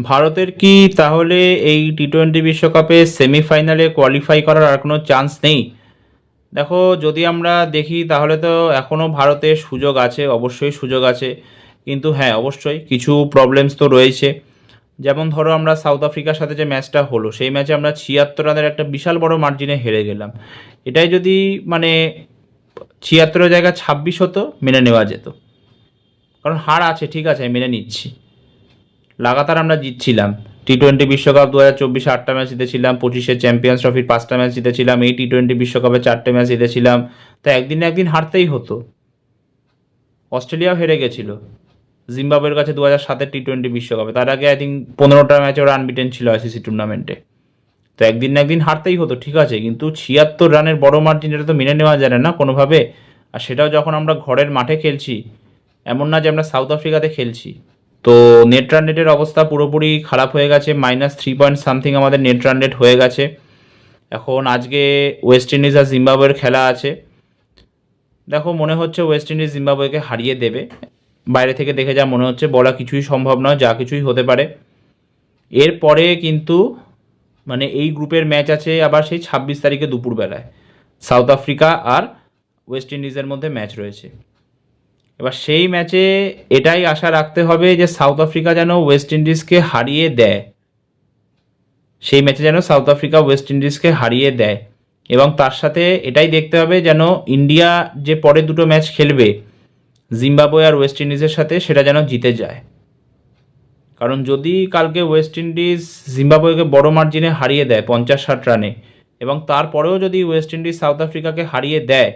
ভারতের কি তাহলে এই টি-20 বিশ্বকাপে সেমিফাইনালে কোয়ালিফাই করার আর কোনো চান্স নেই? দেখো, যদি আমরা দেখি তাহলে তো এখনও ভারতের সুযোগ আছে, অবশ্যই সুযোগ আছে। কিন্তু হ্যাঁ, অবশ্যই কিছু প্রবলেমস তো রয়েছে। যেমন ধরো, আমরা সাউথ আফ্রিকার সাথে যে ম্যাচটা হলো, সেই ম্যাচে আমরা 76 রানের একটা বিশাল বড় মার্জিনে হেরে গেলাম। এটাই যদি মানে 76-এর জায়গায় 26 হতো, মেনে নেওয়া যেত। কারণ হার আছে, ঠিক আছে, আমি মেনে নিচ্ছি। লাগাতার আমরা জিতছিলাম। টি-20 বিশ্বকাপ 2024-এ 8টা ম্যাচ জিতেছিলাম, 25-এ চ্যাম্পিয়ন্স ট্রফির 5টা ম্যাচ জিতেছিলাম, এই টি-20 বিশ্বকাপে 4টে ম্যাচ জিতেছিলাম। তো একদিন না একদিন হারতেই হতো। অস্ট্রেলিয়াও হেরে গেছিল জিম্বাবুয়ের কাছে 2007-এর টি-20 বিশ্বকাপে। তার আগে আই থিঙ্ক 15টা ম্যাচে ওরা আনবিটেন ছিল আইসিসি টুর্নামেন্টে। তো একদিন না একদিন হারতেই হতো, ঠিক আছে, কিন্তু 76 রানের বড় মার্জিন, এটা তো মেনে নেওয়া যায় না কোনোভাবে। আর সেটাও যখন আমরা ঘরের মাঠে খেলছি, এমন না যে আমরা সাউথ আফ্রিকাতে খেলছি। তো নেট রান রেটের অবস্থা পুরোপুরি খারাপ হয়ে গেছে, -3 পয়েন্ট সামথিং আমাদের নেট রান রেট হয়ে গেছে। এখন আজকে ওয়েস্ট ইন্ডিজ আর জিম্বাবুয়ের খেলা আছে। দেখো, মনে হচ্ছে ওয়েস্ট ইন্ডিজ জিম্বাবুয়েকে হারিয়ে দেবে। বাইরে থেকে দেখে যা মনে হচ্ছে, বলা কিছুই সম্ভব নয়, যা কিছুই হতে পারে। এরপরে কিন্তু মানে এই গ্রুপের ম্যাচ আছে আবার সেই 26 তারিখে দুপুরবেলায়, সাউথ আফ্রিকা আর ওয়েস্ট ইন্ডিজের মধ্যে ম্যাচ রয়েছে। এবার সেই ম্যাচে এটাই আশা রাখতে হবে যে সাউথ আফ্রিকা যেন ওয়েস্ট ইন্ডিজকে হারিয়ে দেয়। সেই ম্যাচে যেন সাউথ আফ্রিকা ওয়েস্ট ইন্ডিজকে হারিয়ে দেয়। এবং তার সাথে এটাই দেখতে হবে যেন ইন্ডিয়া যে পরে দুটো ম্যাচ খেলবে জিম্বাবুয়ে আর ওয়েস্ট ইন্ডিজের সাথে, সেটা যেন জিতে যায়। কারণ যদি কালকে ওয়েস্ট ইন্ডিজ জিম্বাবুয়েকে বড় মার্জিনে হারিয়ে দেয় 50-60 রানে, এবং তারপরেও যদি ওয়েস্ট ইন্ডিজ সাউথ আফ্রিকাকে হারিয়ে দেয়,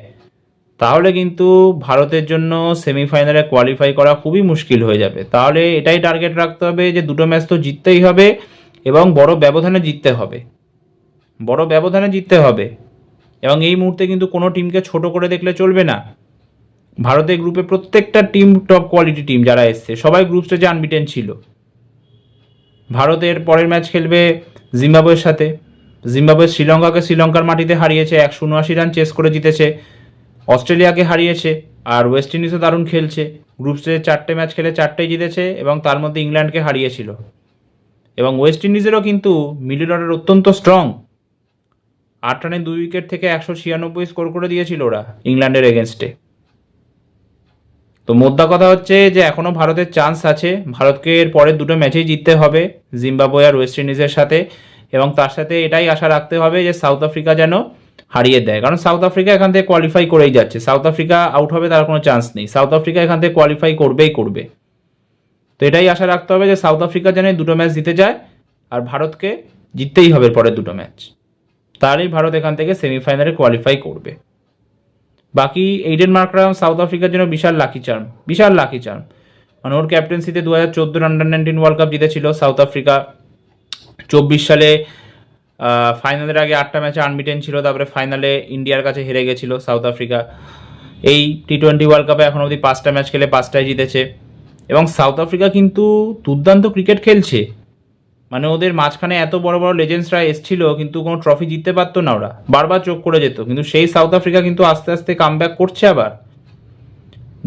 তাহলে কিন্তু ভারতের জন্য সেমিফাইনালে কোয়ালিফাই করা খুবই মুশকিল হয়ে যাবে। তাহলে এটাই টার্গেট রাখতে হবে যে দুটো ম্যাচ তো জিততেই হবে, এবং বড় ব্যবধানে জিততে হবে, বড় ব্যবধানে জিততে হবে। এবং এই মুহূর্তে কিন্তু কোনো টিমকে ছোট করে দেখলে চলবে না। ভারতের গ্রুপে প্রত্যেকটা টিম টপ কোয়ালিটি টিম, যারা এসছে সবাই গ্রুপ স্টেজে আনবিটেন ছিল। ভারতের পরের ম্যাচ খেলবে জিম্বাবুয়ের সাথে। জিম্বাবুয়ে শ্রীলঙ্কাকে শ্রীলঙ্কার মাটিতে হারিয়েছে, 179 রান চেস করে জিতেছে। অস্ট্রেলিয়াকে হারিয়েছে। আর ওয়েস্ট ইন্ডিজও দারুণ খেলছে। গ্রুপ স্টেজে 4টে ম্যাচ খেলে 4টেই জিতেছে, এবং তার মধ্যে ইংল্যান্ডকে হারিয়েছিল। এবং ওয়েস্ট ইন্ডিজেরও কিন্তু মিডল অর্ডার অত্যন্ত স্ট্রং। 8 রানে 2 উইকেট থেকে 196 স্কোর করে দিয়েছিল ওরা ইংল্যান্ডের এগেনস্টে। তো মোদ্দা কথা হচ্ছে যে এখনও ভারতের চান্স আছে। ভারতকে এর পরের দুটো ম্যাচেই জিততে হবে, জিম্বাবুয়ে আর ওয়েস্ট ইন্ডিজের সাথে। এবং তার সাথে এটাই আশা রাখতে হবে যে সাউথ আফ্রিকা যেন হারিয়ে দেয়। কারণ সাউথ আফ্রিকা এখান থেকে কোয়ালিফাই করেই যাচ্ছে। সাউথ আফ্রিকা আউট হবে তার কোনো চান্স নেই। সাউথ আফ্রিকা এখান থেকে কোয়ালিফাই করবেই করবে। তো এটাই আশা রাখতে হবে যে সাউথ আফ্রিকা যেন দুটো ম্যাচ জিতে যায়, আর ভারতকে জিততেই হবে পরের দুটো ম্যাচ। তাহলেই ভারত এখান থেকে সেমিফাইনালে কোয়ালিফাই করবে। বাকি এইডেন মার্করাম সাউথ আফ্রিকার জন্য বিশাল লাকি চার্ম, বিশাল লাকি চার্ম। মানে ওর ক্যাপ্টেন্সিতে 2014 আন্ডার-19 ওয়ার্ল্ড কাপ জিতেছিল সাউথ আফ্রিকা। 24 সালে ফাইনালের আগে 8টা ম্যাচে আনবিটেন ছিল, তারপরে ফাইনালে ইন্ডিয়ার কাছে হেরে গেছিল সাউথ আফ্রিকা। এই টি-20 ওয়ার্ল্ড কাপে এখন অবধি 5টা ম্যাচ খেলে 5টাই জিতেছে। এবং সাউথ আফ্রিকা কিন্তু দুর্দান্ত ক্রিকেট খেলছে। মানে ওদের মাঝখানে এত বড় বড় লেজেন্ডসরা এসেছিল, কিন্তু কোনো ট্রফি জিততে পারতো না, ওরা বারবার চোখ করে যেত। কিন্তু সেই সাউথ আফ্রিকা কিন্তু আস্তে আস্তে কামব্যাক করছে আবার।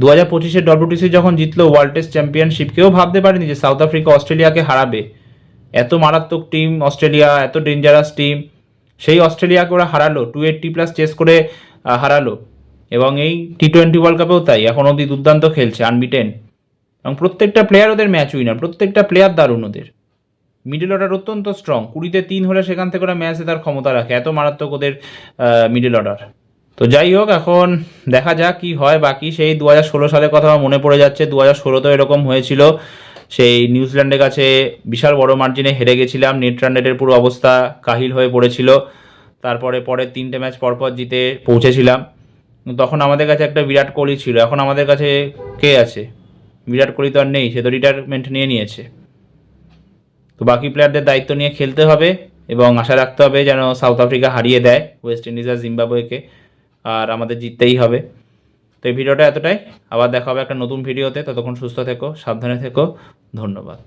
2025-এর WTC যখন জিতলো ওয়ার্ল্ড টেস্ট চ্যাম্পিয়নশিপ, কেউ ভাবতে পারেনি যে সাউথ আফ্রিকা অস্ট্রেলিয়াকে হারাবে। এত মারাত্মক টিম অস্ট্রেলিয়া, এত ডেঞ্জারাস টিম। সেই অস্ট্রেলিয়াকে ওরা হারালো, 280+ চেস করে হারালো। এবং এই টি-20 ওয়ার্ল্ড কাপেও তাই, এখন অবধি দুর্দান্ত খেলছে, আনবিটেন। এবং প্রত্যেকটা প্লেয়ার ওদের ম্যাচ উইনার, প্রত্যেকটা প্লেয়ার দারুণ ওদের। মিডল অর্ডার অত্যন্ত স্ট্রং, 20-তে 3 হলে সেখান থেকে ওরা ম্যাচ জেতার ক্ষমতা রাখে, এত মারাত্মক ওদের মিডল অর্ডার। তো যাই হোক, এখন দেখা যাক কি হয়। বাকি সেই 2016 সালের কথা আমার মনে পড়ে যাচ্ছে। 2016তেও এরকম হয়েছিল, সেই নিউজিল্যান্ডের কাছে বিশাল বড় মার্জিনে হেরে গেছিলাম। নেট রান রেটের পুরো অবস্থা কাহিল হয়ে পড়েছিল। তারপরে পরের 3টে ম্যাচ পরপর জিতে পৌঁছেছিলাম। তখন আমাদের কাছে একটা বিরাট কোহলি ছিল, এখন আমাদের কাছে কে আছে? বিরাট কোহলি তো আর নেই, সে তো রিটায়ারমেন্ট নিয়ে নিয়েছে। তো বাকি প্লেয়ারদের দায়িত্ব নিয়ে খেলতে হবে, এবং আশা রাখতে হবে যেন সাউথ আফ্রিকা হারিয়ে দেয় ওয়েস্ট ইন্ডিজ আর জিম্বাবুয়েকে, আর আমাদের জিততেই হবে। তো এই ভিডিওটা এতটাই, আবার দেখা হবে একটা নতুন ভিডিওতে। ততক্ষণ সুস্থ থেকো, সাবধানে থেকো, ধন্যবাদ।